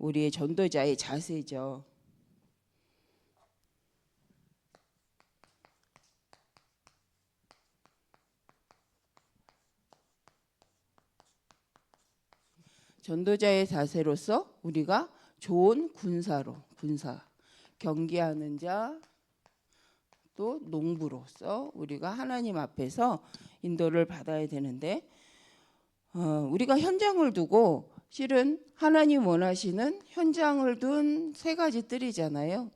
우리의 전도자의 자세죠. 전도자의 자세로서 우리가 좋은 군사, 경계하는 자, 또 농부로서 우리가 하나님 앞에서 인도를 받아야 되는데, 우리가 현장을 두고 실은 하나님 원하시는 현장을 둔 세 가지 뜰이잖아요.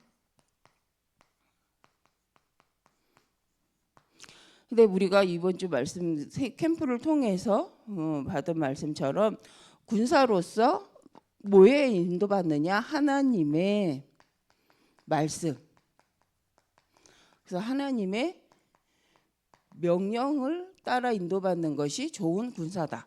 근데 우리가 이번 주 말씀 캠프를 통해서 받은 말씀처럼 군사로서 뭐에 인도받느냐? 하나님의 말씀. 그래서 하나님의 명령을 따라 인도받는 것이 좋은 군사다.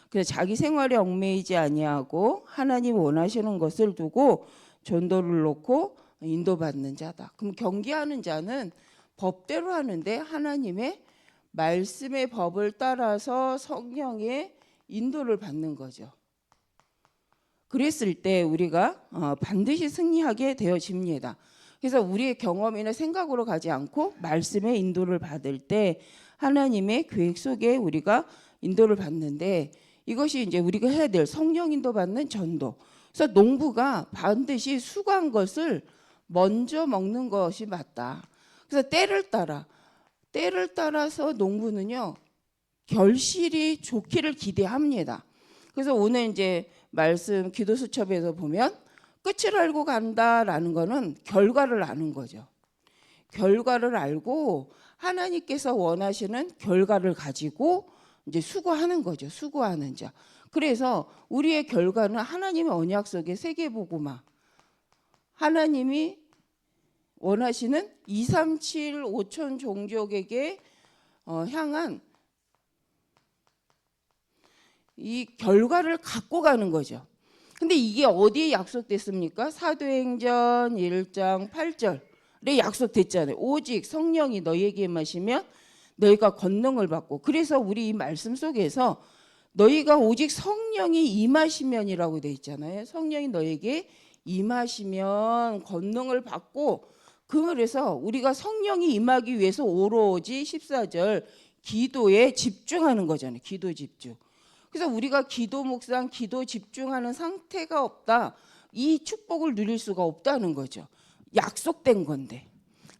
그래서 자기 생활에 얽매이지 아니하고 하나님 원하시는 것을 두고 전도를 놓고 인도받는 자다. 그럼 경계하는 자는 법대로 하는데 하나님의 말씀의 법을 따라서 성령의 인도를 받는 거죠. 그랬을 때 우리가 반드시 승리하게 되어집니다. 그래서 우리의 경험이나 생각으로 가지 않고 말씀의 인도를 받을 때 하나님의 계획 속에 우리가 인도를 받는데, 이것이 이제 우리가 해야 될 성령 인도 받는 전도. 그래서 농부가 반드시 수고한 것을 먼저 먹는 것이 맞다. 그래서 때를 따라서 농부는요 결실이 좋기를 기대합니다. 그래서 오늘 이제 말씀 기도 수첩에서 보면 끝을 알고 간다라는 거는 결과를 아는 거죠. 결과를 알고 하나님께서 원하시는 결과를 가지고 이제 수고하는 거죠. 수고하는 자. 그래서 우리의 결과는 하나님의 언약 속의 세계복음화, 하나님이 원하시는 237 5천 종족에게 향한 이 결과를 갖고 가는 거죠. 근데 이게 어디에 약속됐습니까? 사도행전 1장 8절에 약속됐잖아요. 오직 성령이 너희에게 임하시면 너희가 권능을 받고. 그래서 우리 이 말씀 속에서 너희가 오직 성령이 임하시면이라고 되어 있잖아요. 성령이 너희에게 임하시면 권능을 받고. 그래서 우리가 성령이 임하기 위해서 오로지 14절 기도에 집중하는 거잖아요. 기도 집중. 그래서 우리가 기도 묵상, 기도 집중하는 상태가 없다. 이 축복을 누릴 수가 없다는 거죠. 약속된 건데.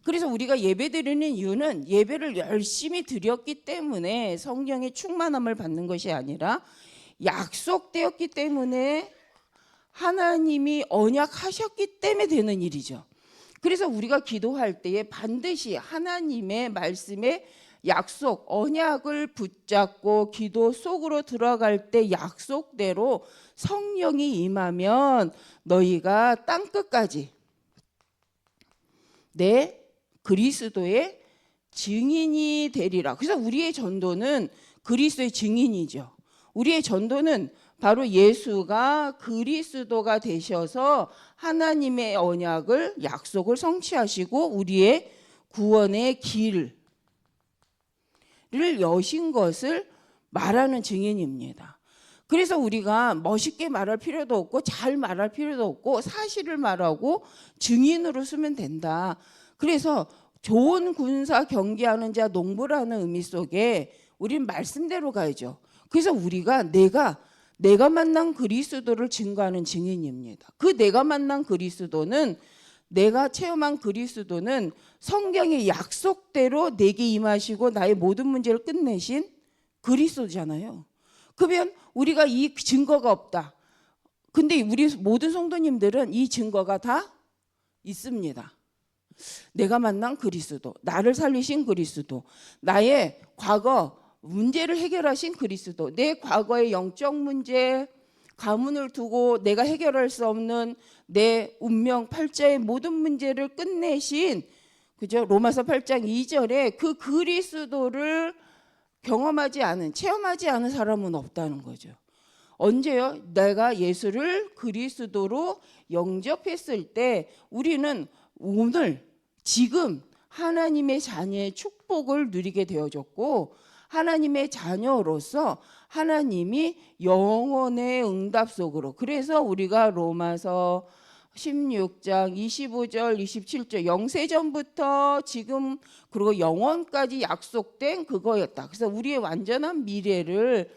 그래서 우리가 예배 드리는 이유는 예배를 열심히 드렸기 때문에 성령의 충만함을 받는 것이 아니라 약속되었기 때문에 하나님이 언약하셨기 때문에 되는 일이죠. 그래서 우리가 기도할 때에 반드시 하나님의 말씀에 약속, 언약을 붙잡고 기도 속으로 들어갈 때 약속대로 성령이 임하면 너희가 땅끝까지 내 그리스도의 증인이 되리라. 그래서 우리의 전도는 그리스도의 증인이죠. 우리의 전도는 바로 예수가 그리스도가 되셔서 하나님의 언약을, 약속을 성취하시고 우리의 구원의 길을 여신 것을 말하는 증인입니다. 그래서 우리가 멋있게 말할 필요도 없고 잘 말할 필요도 없고 사실을 말하고 증인으로 쓰면 된다. 그래서 좋은 군사 경계하는 자 농부라는 의미 속에 우리는 말씀대로 가야죠. 그래서 우리가 내가 만난 그리스도를 증거하는 증인입니다. 그 내가 만난 그리스도는, 내가 체험한 그리스도는 성경의 약속대로 내게 임하시고 나의 모든 문제를 끝내신 그리스도잖아요. 그러면 우리가 이 증거가 없다. 근데 우리 모든 성도님들은 이 증거가 다 있습니다. 내가 만난 그리스도, 나를 살리신 그리스도, 나의 과거 문제를 해결하신 그리스도, 내 과거의 영적 문제, 가문을 두고 내가 해결할 수 없는 내 운명 팔자의 모든 문제를 끝내신, 그죠? 로마서 8장 2절에 그 그리스도를 경험하지 않은, 체험하지 않은 사람은 없다는 거죠. 언제요? 내가 예수를 그리스도로 영접했을 때 우리는 오늘 지금 하나님의 자녀의 축복을 누리게 되어졌고, 하나님의 자녀로서 하나님이 영혼의 응답 속으로. 그래서 우리가 로마서 16장 25절 27절 영세전부터 지금 그리고 영원까지 약속된 그거였다. 그래서 우리의 완전한 미래를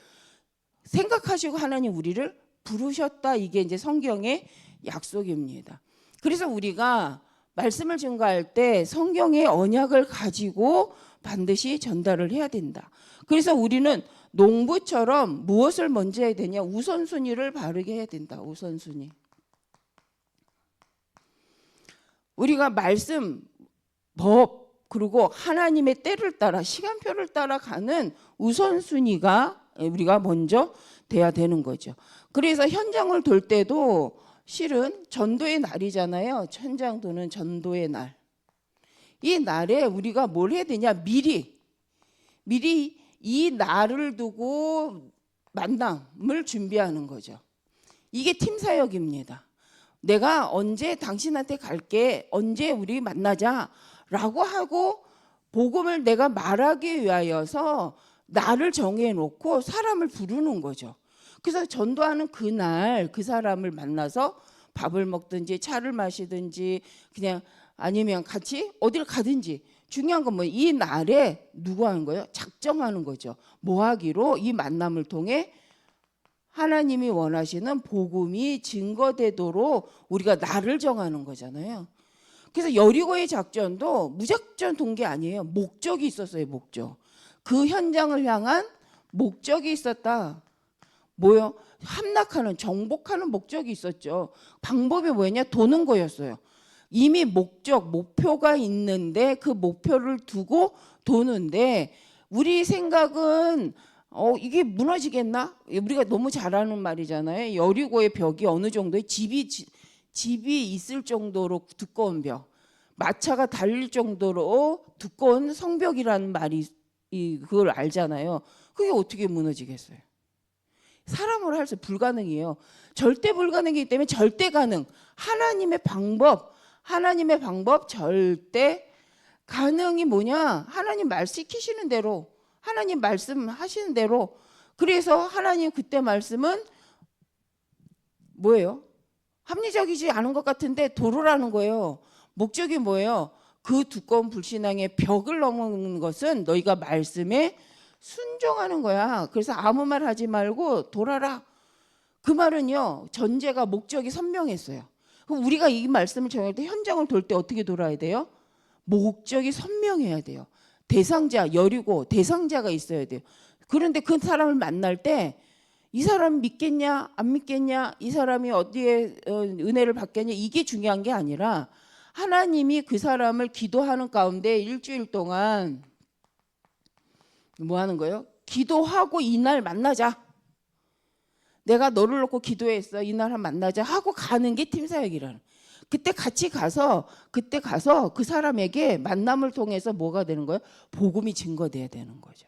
생각하시고 하나님 우리를 부르셨다. 이게 이제 성경의 약속입니다. 그래서 우리가 말씀을 증거할 때 성경의 언약을 가지고 반드시 전달을 해야 된다. 그래서 우리는 농부처럼 무엇을 먼저 해야 되냐? 우선순위를 바르게 해야 된다. 우선순위. 우리가 말씀, 법, 그리고 하나님의 때를 따라 시간표를 따라 가는 우선순위가 우리가 먼저 돼야 되는 거죠. 그래서 현장을 돌 때도 실은 전도의 날이잖아요. 현장 도는 전도의 날. 이 날에 우리가 뭘 해야 되냐? 미리 이 날을 두고 만남을 준비하는 거죠. 이게 팀 사역입니다. 내가 언제 당신한테 갈게, 언제 우리 만나자라고 하고 복음을 내가 말하기 위하여서 나를 정해놓고 사람을 부르는 거죠. 그래서 전도하는 그날 그 사람을 만나서 밥을 먹든지 차를 마시든지 그냥 아니면 같이 어딜 가든지 중요한 건 뭐 이 날에 누구 하는 거예요? 작정하는 거죠. 뭐 하기로 이 만남을 통해 하나님이 원하시는 복음이 증거되도록 우리가 날을 정하는 거잖아요. 그래서 여리고의 작전도 무작정 돈 게 아니에요. 목적이 있었어요. 목적. 그 현장을 향한 목적이 있었다. 뭐요? 함락하는, 정복하는 목적이 있었죠. 방법이 뭐였냐? 도는 거였어요. 이미 목표가 있는데 그 목표를 두고 도는데 우리 생각은 이게 무너지겠나? 우리가 너무 잘 아는 말이잖아요. 여리고의 벽이 어느 정도의 집이 있을 정도로 두꺼운 벽, 마차가 달릴 정도로 두꺼운 성벽이라는 말이 그걸 알잖아요. 그게 어떻게 무너지겠어요? 사람으로 할 수 불가능이에요. 절대 불가능이기 때문에 절대 가능. 하나님의 방법 절대 가능이 뭐냐? 하나님 말 시키시는 대로, 하나님 말씀하시는 대로. 그래서 하나님 그때 말씀은 뭐예요? 합리적이지 않은 것 같은데 도로라는 거예요. 목적이 뭐예요? 그 두꺼운 불신앙의 벽을 넘는 것은 너희가 말씀에 순종하는 거야. 그래서 아무 말 하지 말고 돌아라. 그 말은요, 전제가 목적이 선명했어요. 그럼 우리가 이 말씀을 정할 때 현장을 돌 때 어떻게 돌아야 돼요? 목적이 선명해야 돼요. 대상자, 여리고 대상자가 있어야 돼요. 그런데 그 사람을 만날 때 이 사람 믿겠냐 안 믿겠냐, 이 사람이 어디에 은혜를 받겠냐, 이게 중요한 게 아니라 하나님이 그 사람을 기도하는 가운데 일주일 동안 뭐 하는 거예요? 기도하고 이날 만나자. 내가 너를 놓고 기도했어. 이날 한 만나자 하고 가는 게 팀사역이라는. 그때 같이 가서 그 사람에게 만남을 통해서 뭐가 되는 거예요? 복음이 증거돼야 되는 거죠.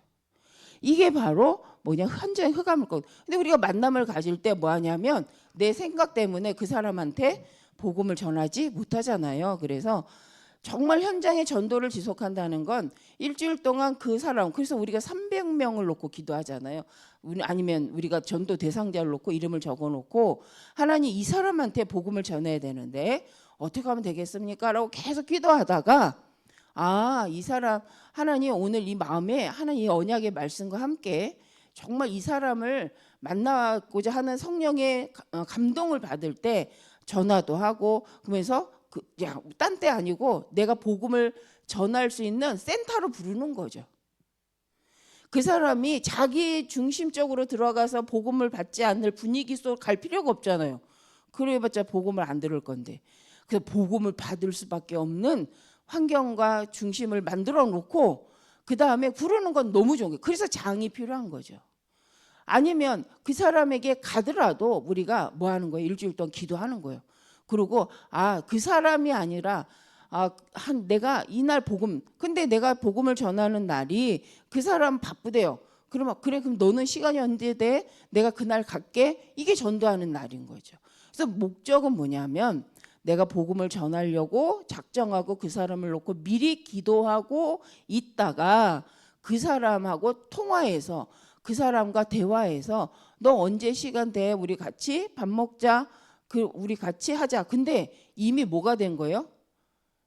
이게 바로 뭐냐? 현장의 흑암을 거. 근데 우리가 만남을 가질 때 뭐 하냐면 내 생각 때문에 그 사람한테 복음을 전하지 못하잖아요. 그래서 정말 현장의 전도를 지속한다는 건 일주일 동안 그 사람, 그래서 우리가 300명을 놓고 기도하잖아요. 아니면 우리가 전도 대상자를 놓고 이름을 적어놓고 하나님 이 사람한테 복음을 전해야 되는데 어떻게 하면 되겠습니까? 라고 계속 기도하다가 이 사람 하나님 오늘 이 마음에 하나님 이 언약의 말씀과 함께 정말 이 사람을 만나고자 하는 성령의 감동을 받을 때 전화도 하고 그러면서 딴 때 아니고 내가 복음을 전할 수 있는 센터로 부르는 거죠. 그 사람이 자기 중심적으로 들어가서 복음을 받지 않을 분위기 속 갈 필요가 없잖아요. 그래봤자 복음을 안 들을 건데. 그래서 복음을 받을 수밖에 없는 환경과 중심을 만들어 놓고 그 다음에 부르는 건 너무 좋은 거예요. 그래서 장이 필요한 거죠. 아니면 그 사람에게 가더라도 우리가 뭐 하는 거예요? 일주일 동안 기도하는 거예요. 그리고 그 사람이 아니라 내가 이날 복음, 근데 내가 복음을 전하는 날이 그 사람 바쁘대요. 그러면 그래, 그럼 너는 시간이 언제 돼? 내가 그날 갈게. 이게 전도하는 날인 거죠. 그래서 목적은 뭐냐면 내가 복음을 전하려고 작정하고 그 사람을 놓고 미리 기도하고 있다가 그 사람하고 통화해서 그 사람과 대화해서 너 언제 시간 돼? 우리 같이 밥 먹자. 우리 같이 하자. 근데 이미 뭐가 된 거예요?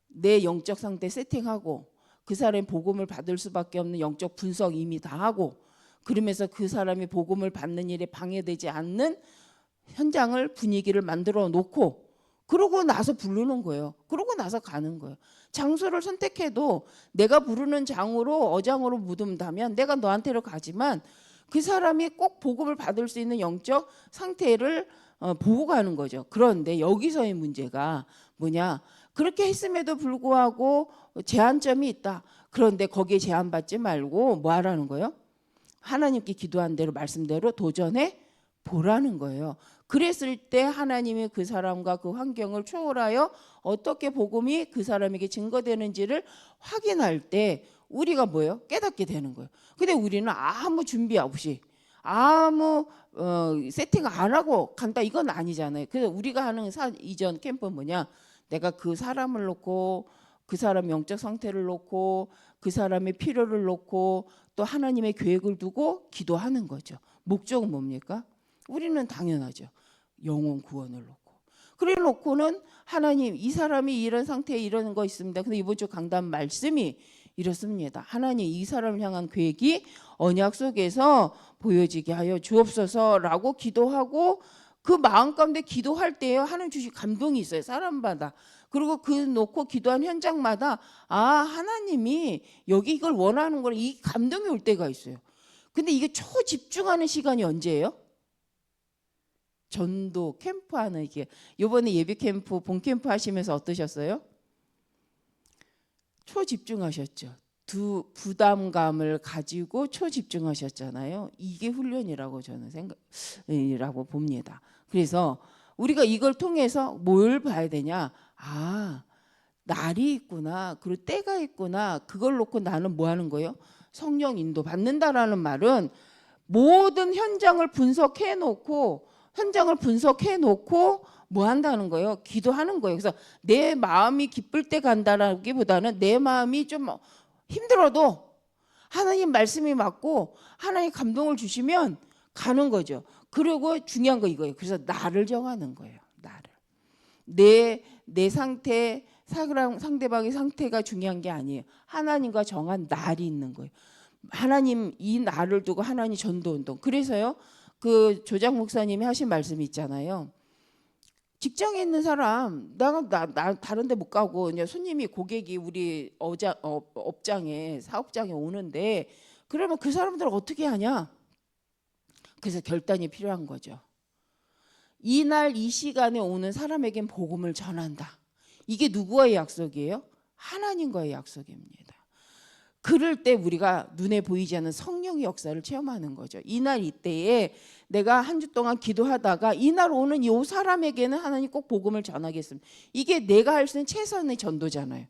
내 영적 상태 세팅하고 그 사람이 복음을 받을 수밖에 없는 영적 분석 이미 다 하고 그러면서 그 사람이 복음을 받는 일에 방해되지 않는 현장을 분위기를 만들어 놓고 그러고 나서 부르는 거예요. 그러고 나서 가는 거예요. 장소를 선택해도 내가 부르는 장으로 어장으로 묻은다면 내가 너한테로 가지만 그 사람이 꼭 복음을 받을 수 있는 영적 상태를 보고 가는 거죠. 그런데 여기서의 문제가 뭐냐? 그렇게 했음에도 불구하고 제한점이 있다. 그런데 거기에 제한받지 말고 뭐 하라는 거예요? 하나님께 기도한 대로 말씀대로 도전해 보라는 거예요. 그랬을 때 하나님이 그 사람과 그 환경을 초월하여 어떻게 복음이 그 사람에게 증거되는지를 확인할 때 우리가 뭐예요? 깨닫게 되는 거예요. 근데 우리는 아무 준비 없이 아무 세팅 안 하고 간다 이건 아니잖아요. 그래서 우리가 하는 이전 캠프는 뭐냐? 내가 그 사람을 놓고 그 사람 영적 상태를 놓고 그 사람의 필요를 놓고 또 하나님의 계획을 두고 기도하는 거죠. 목적은 뭡니까? 우리는 당연하죠. 영혼 구원을 놓고. 그래 놓고는 하나님 이 사람이 이런 상태에 이러는 거 있습니다. 근데 이번 주 강단 말씀이 이렇습니다. 하나님 이 사람을 향한 계획이 언약 속에서 보여지게 하여 주옵소서라고 기도하고 그 마음 가운데 기도할 때에 하나님 주신 감동이 있어요. 사람마다. 그리고 그 놓고 기도한 현장마다 아 하나님이 여기 이걸 원하는 걸 이 감동이 올 때가 있어요. 근데 이게 초집중하는 시간이 언제예요? 전도 캠프하는 이게 이번에 예비 캠프 본 캠프 하시면서 어떠셨어요? 초집중하셨죠. 부담감을 가지고 초집중하셨잖아요. 이게 훈련이라고 저는 생각이라고 봅니다. 그래서 우리가 이걸 통해서 뭘 봐야 되냐? 아, 날이 있구나. 그리고 때가 있구나. 그걸 놓고 나는 뭐 하는 거예요? 성령 인도 받는다라는 말은 모든 현장을 분석해 놓고 뭐 한다는 거예요? 기도하는 거예요. 그래서 내 마음이 기쁠 때 간다라기보다는 내 마음이 좀 힘들어도 하나님 말씀이 맞고 하나님 감동을 주시면 가는 거죠. 그리고 중요한 거 이거예요. 그래서 나를 정하는 거예요. 나를. 내 상태, 상대방의 상태가 중요한 게 아니에요. 하나님과 정한 날이 있는 거예요. 하나님 이 날을 두고 하나님 전도 운동. 그래서요. 그 조장 목사님이 하신 말씀이 있잖아요. 직장에 있는 사람 나 다른 데 못 가고 이제 손님이 고객이 우리 업장에 사업장에 오는데 그러면 그 사람들은 어떻게 하냐? 그래서 결단이 필요한 거죠. 이날 이 시간에 오는 사람에겐 복음을 전한다. 이게 누구와의 약속이에요? 하나님과의 약속입니다. 그럴 때 우리가 눈에 보이지 않는 성령의 역사를 체험하는 거죠. 이날 이때에 내가 한 주 동안 기도하다가 이날 오는 이 사람에게는 하나님 꼭 복음을 전하겠습니다. 이게 내가 할 수 있는 최선의 전도잖아요.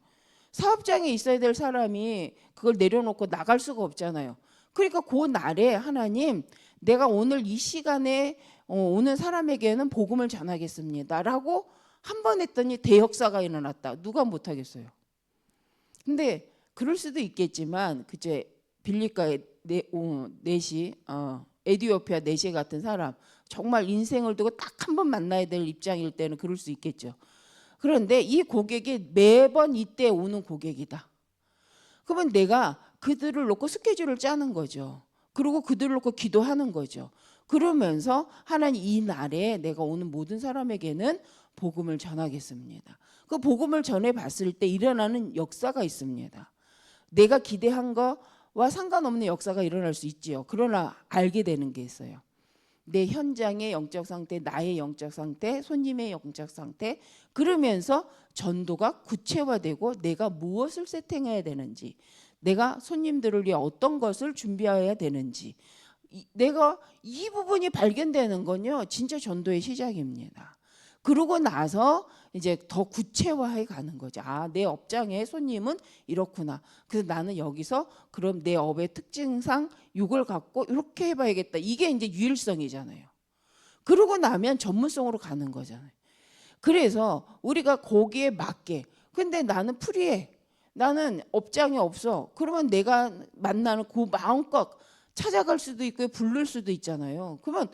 사업장에 있어야 될 사람이 그걸 내려놓고 나갈 수가 없잖아요. 그러니까 그 날에 하나님 내가 오늘 이 시간에 오는 사람에게는 복음을 전하겠습니다 라고 한 번 했더니 대역사가 일어났다. 누가 못하겠어요. 근데 그럴 수도 있겠지만 그제 빌립과의 넷이 에디오피아 넷이 같은 사람 정말 인생을 두고 딱 한 번 만나야 될 입장일 때는 그럴 수 있겠죠. 그런데 이 고객이 매번 이때 오는 고객이다. 그러면 내가 그들을 놓고 스케줄을 짜는 거죠. 그리고 그들을 놓고 기도하는 거죠. 그러면서 하나님 이 날에 내가 오는 모든 사람에게는 복음을 전하겠습니다. 그 복음을 전해봤을 때 일어나는 역사가 있습니다. 내가 기대한 거와 상관없는 역사가 일어날 수 있지요. 그러나 알게 되는 게 있어요. 내 현장의 영적 상태, 나의 영적 상태, 손님의 영적 상태 그러면서 전도가 구체화되고 내가 무엇을 세팅해야 되는지 내가 손님들을 위해 어떤 것을 준비해야 되는지 내가 이 부분이 발견되는 건요. 진짜 전도의 시작입니다. 그러고 나서 이제 더 구체화해 가는 거죠. 아, 내 업장의 손님은 이렇구나. 그래서 나는 여기서 그럼 내 업의 특징상 이걸 갖고 이렇게 해봐야겠다. 이게 이제 유일성이잖아요. 그러고 나면 전문성으로 가는 거잖아요. 그래서 우리가 거기에 맞게 근데 나는 프리해. 나는 업장이 없어. 그러면 내가 만나는 그 마음껏 찾아갈 수도 있고 부를 수도 있잖아요. 그러면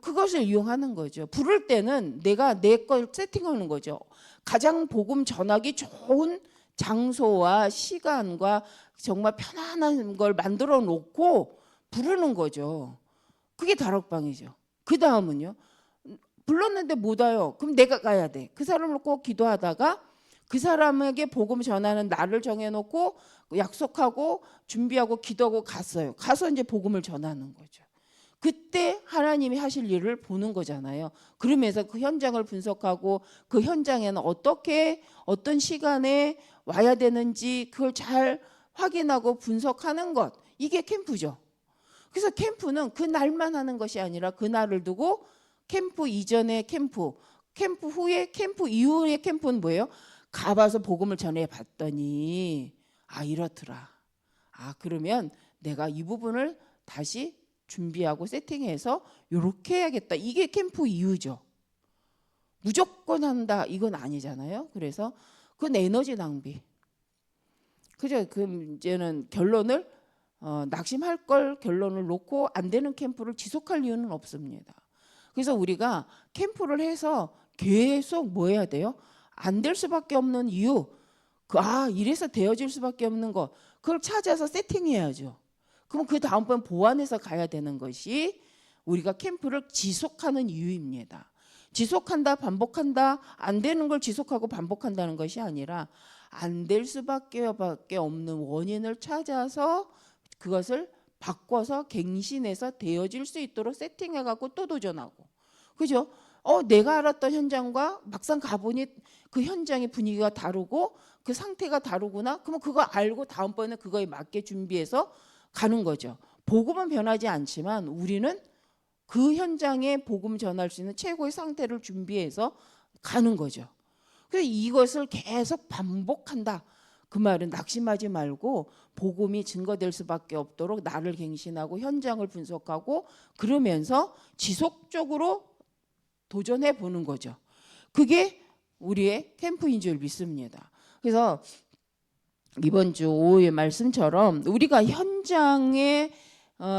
그것을 이용하는 거죠. 부를 때는 내가 내 걸 세팅하는 거죠. 가장 복음 전하기 좋은 장소와 시간과 정말 편안한 걸 만들어 놓고 부르는 거죠. 그게 다락방이죠. 그 다음은요. 불렀는데 못 와요. 그럼 내가 가야 돼. 그 사람을 꼭 기도하다가 그 사람에게 복음 전하는 날을 정해놓고 약속하고 준비하고 기도하고 갔어요. 가서 이제 복음을 전하는 거죠. 그때 하나님이 하실 일을 보는 거잖아요. 그러면서 그 현장을 분석하고 그 현장에는 어떻게 어떤 시간에 와야 되는지 그걸 잘 확인하고 분석하는 것. 이게 캠프죠. 그래서 캠프는 그 날만 하는 것이 아니라 그 날을 두고 캠프 이전의 캠프, 캠프 후에 캠프 이후의 캠프는 뭐예요? 가봐서 복음을 전해 봤더니 이렇더라. 그러면 내가 이 부분을 다시 준비하고 세팅해서 이렇게 해야겠다. 이게 캠프 이후죠. 무조건 한다 이건 아니잖아요. 그래서 그건 에너지 낭비. 그죠? 그 이제는 결론을 낙심할 걸 결론을 놓고 안 되는 캠프를 지속할 이유는 없습니다. 그래서 우리가 캠프를 해서 계속 뭐 해야 돼요? 안 될 수밖에 없는 이유. 이래서 되어질 수밖에 없는 거. 그걸 찾아서 세팅해야죠. 그럼 그 다음번 보완해서 가야 되는 것이 우리가 캠프를 지속하는 이유입니다. 지속한다, 반복한다, 안 되는 걸 지속하고 반복한다는 것이 아니라 안 될 수밖에 없는 원인을 찾아서 그것을 바꿔서 갱신해서 되어질 수 있도록 세팅해갖고 또 도전하고. 그죠? 내가 알았던 현장과 막상 가보니 그 현장의 분위기가 다르고 그 상태가 다르구나. 그러면 그거 알고 다음번에 그거에 맞게 준비해서 가는 거죠. 복음은 변하지 않지만 우리는 그 현장에 복음 전할 수 있는 최고의 상태를 준비해서 가는 거죠. 그래서 이것을 계속 반복한다. 그 말은 낙심하지 말고 복음이 증거될 수밖에 없도록 나를 갱신하고 현장을 분석하고 그러면서 지속적으로 도전해 보는 거죠. 그게 우리의 캠프인 줄 믿습니다. 그래서 이번 주 오후의 말씀처럼 우리가 현장에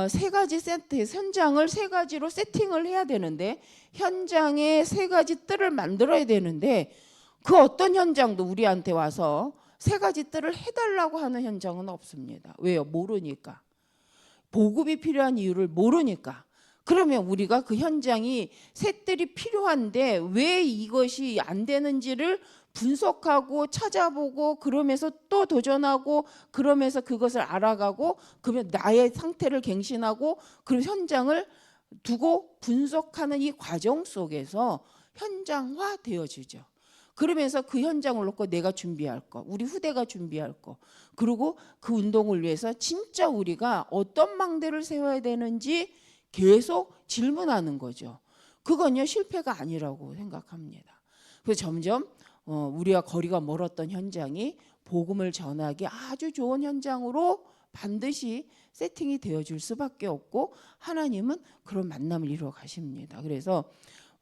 세 가지 세트, 현장을 세 가지로 세팅을 해야 되는데 현장에 세 가지 뜰을 만들어야 되는데 그 어떤 현장도 우리한테 와서 세 가지 뜰을 해달라고 하는 현장은 없습니다. 왜요? 모르니까. 복음이 필요한 이유를 모르니까. 그러면 우리가 그 현장이 새 뜰이 필요한데 왜 이것이 안 되는지를 분석하고 찾아보고 그러면서 또 도전하고 그러면서 그것을 알아가고 그러면 나의 상태를 갱신하고 그 현장을 두고 분석하는 이 과정 속에서 현장화 되어지죠. 그러면서 그 현장을 놓고 내가 준비할 거, 우리 후대가 준비할 거, 그리고 그 운동을 위해서 진짜 우리가 어떤 망대를 세워야 되는지 계속 질문하는 거죠. 그건요 실패가 아니라고 생각합니다. 그래서 점점 우리와 거리가 멀었던 현장이 복음을 전하기 아주 좋은 현장으로 반드시 세팅이 되어줄 수밖에 없고 하나님은 그런 만남을 이루어 가십니다. 그래서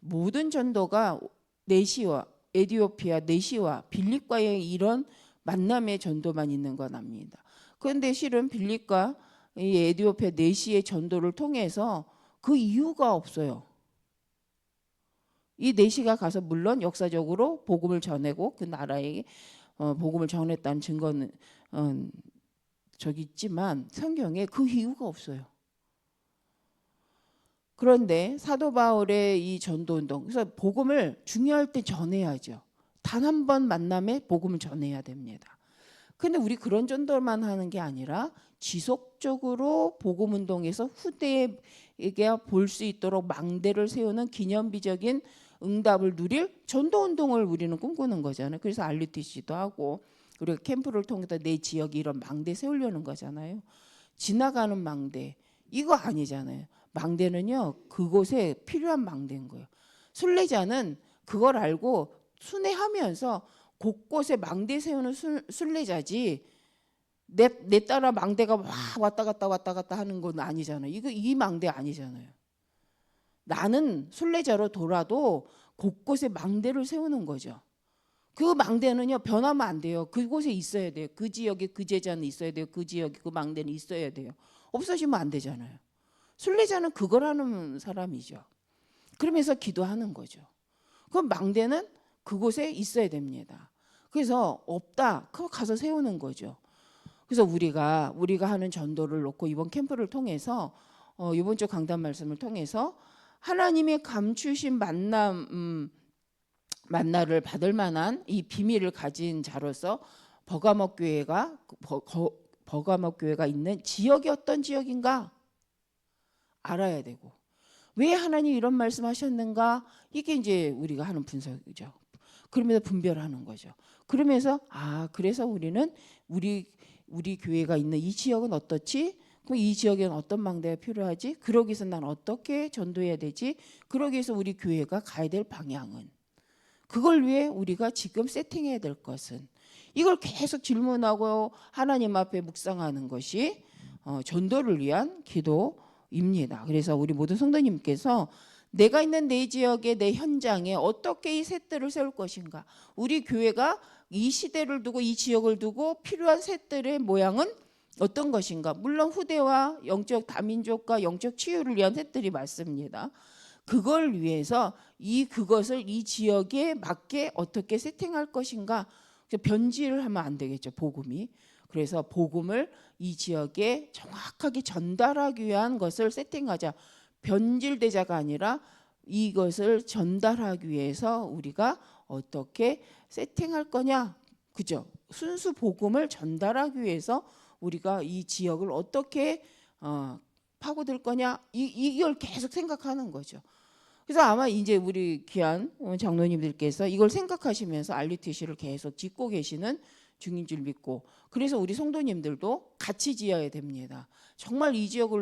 모든 전도가 네시와 에티오피아 네시와 빌립과의 이런 만남의 전도만 있는 건 압니다. 그런데 실은 빌립과 이 에티오피아 네시의 전도를 통해서 그 이유가 없어요. 이 네시가 가서 물론 역사적으로 복음을 전하고 그 나라에 복음을 전했다는 증거는 저기 있지만 성경에 그 이유가 없어요. 그런데 사도 바울의 이 전도운동, 그래서 복음을 중요할 때 전해야죠. 단 한 번 만남에 복음을 전해야 됩니다. 근데 우리 그런 전도만 하는 게 아니라 지속적으로 복음운동에서 후대에게 볼 수 있도록 망대를 세우는 기념비적인 응답을 누릴 전도운동을 우리는 꿈꾸는 거잖아요. 그래서 RUTC도 하고 우리가 캠프를 통해서 내 지역에 이런 망대 세우려는 거잖아요. 지나가는 망대 이거 아니잖아요. 망대는요 그곳에 필요한 망대인 거예요. 순례자는 그걸 알고 순회하면서 곳곳에 망대 세우는 순례자지 내 따라 망대가 왔다 갔다 하는 건 아니잖아요. 이 망대 아니잖아요. 나는 순례자로 돌아도 곳곳에 망대를 세우는 거죠. 그 망대는요 변하면 안 돼요. 그곳에 있어야 돼요. 그 지역에 그 제자는 있어야 돼요. 그 지역에 그 망대는 있어야 돼요. 없어지면 안 되잖아요. 순례자는 그걸 하는 사람이죠. 그러면서 기도하는 거죠. 그럼 망대는 그곳에 있어야 됩니다. 그래서 없다, 그럼 가서 세우는 거죠. 그래서 우리가 하는 전도를 놓고 이번 캠프를 통해서 이번 주 강단 말씀을 통해서 하나님의 감추신 만나를 받을 만한 이 비밀을 가진 자로서 버가목 교회가 있는 지역이 어떤 지역인가 알아야 되고, 왜 하나님 이런 말씀하셨는가, 이게 이제 우리가 하는 분석이죠. 그러면서 분별하는 거죠. 그러면서 그래서 우리는 우리 교회가 있는 이 지역은 어떻지? 그럼 이 지역에는 어떤 망대가 필요하지? 그러기 위해서 난 어떻게 전도해야 되지? 그러기 위해서 우리 교회가 가야 될 방향은, 그걸 위해 우리가 지금 세팅해야 될 것은, 이걸 계속 질문하고 하나님 앞에 묵상하는 것이 전도를 위한 기도입니다. 그래서 우리 모든 성도님께서 내가 있는 내 지역에, 내 현장에 어떻게 이 셋들을 세울 것인가, 우리 교회가 이 시대를 두고 이 지역을 두고 필요한 셋들의 모양은 어떤 것인가. 물론 후대와 영적 다민족과 영적 치유를 위한 셋들이 맞습니다. 그걸 위해서 그것을 이 지역에 맞게 어떻게 세팅할 것인가. 변질을 하면 안 되겠죠, 복음이. 그래서 복음을 이 지역에 정확하게 전달하기 위한 것을 세팅하자. 변질되자가 아니라 이것을 전달하기 위해서 우리가 어떻게 세팅할 거냐, 그죠? 순수 복음을 전달하기 위해서 우리가 이 지역을 어떻게 파고들 거냐, 이걸 계속 생각하는 거죠. 그래서 아마 이제 우리 귀한 장로님들께서 이걸 생각하시면서 RUTC를 계속 짓고 계시는 중인 줄 믿고, 그래서 우리 성도님들도 같이 지어야 됩니다. 정말 이 지역을